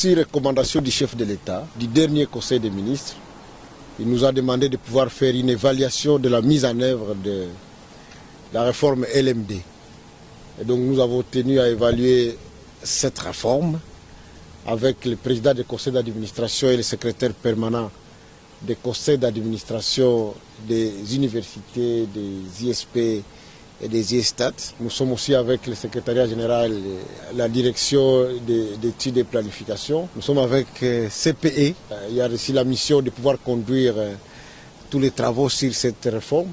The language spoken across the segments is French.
Sur recommandation du chef de l'État, du dernier Conseil des ministres, il nous a demandé de pouvoir faire une évaluation de la mise en œuvre de la réforme LMD. Et donc nous avons tenu à évaluer cette réforme avec le président du conseil d'administration et le secrétaire permanent des conseils d'administration des universités, des ISP et des IESTAT. Nous sommes aussi avec le secrétariat général, la direction d'études et planification. Nous sommes avec CPE. Il y a aussi la mission de pouvoir conduire tous les travaux sur cette réforme.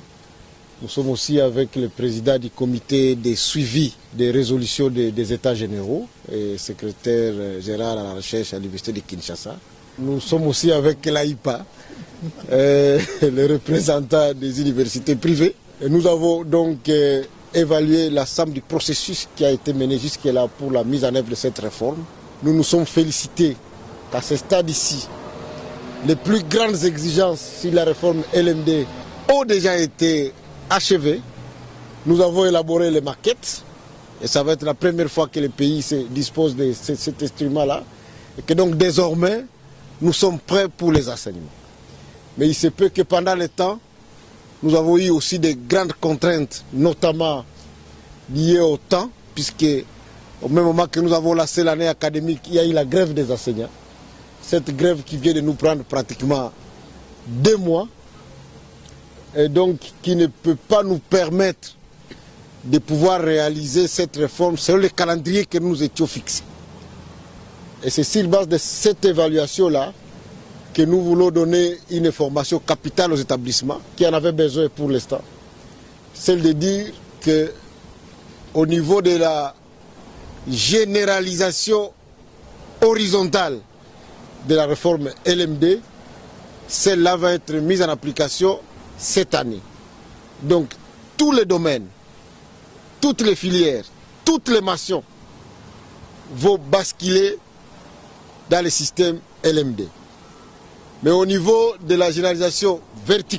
Nous sommes aussi avec le président du comité de suivi des résolutions des États généraux et secrétaire général à la recherche à l'université de Kinshasa. Nous sommes aussi avec l'AIPA, le représentant des universités privées. Et nous avons donc évalué l'ensemble du processus qui a été mené jusque-là pour la mise en œuvre de cette réforme. Nous nous sommes félicités qu'à ce stade ici, les plus grandes exigences sur la réforme LMD ont déjà été achevées. Nous avons élaboré les maquettes et ça va être la première fois que le pays dispose de cet instrument-là et que donc désormais nous sommes prêts pour les enseignements. Mais il se peut que pendant le temps, nous avons eu aussi des grandes contraintes, notamment liées au temps, puisque au même moment que nous avons lancé l'année académique, il y a eu la grève des enseignants. Cette grève qui vient de nous prendre pratiquement 2 mois, et donc qui ne peut pas nous permettre de pouvoir réaliser cette réforme selon le calendrier que nous étions fixés. Et c'est sur base de cette évaluation-là que nous voulons donner une information capitale aux établissements qui en avaient besoin pour l'instant. Celle de dire qu'au niveau de la généralisation horizontale de la réforme LMD, celle-là va être mise en application cette année. Donc tous les domaines, toutes les filières, toutes les mentions vont basculer dans le système LMD. Mais au niveau de la généralisation verticale,